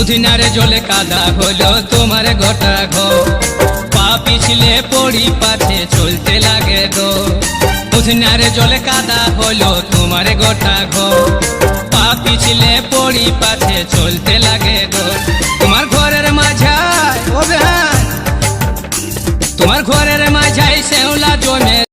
উঠনারে জলে কাদা হলো তোমার গোটা ঘর, পা পিছলে পড়ি পাছে চলতে লাগে গো। উঠনারে জলে কাদা হলো তোমার গোটা ঘর, পা পিছলে পড়ি পাছে চলতে লাগে গো। তোমার ঘরের মাঝায় তোমার ঘরের মাঝায় শেওলা জমে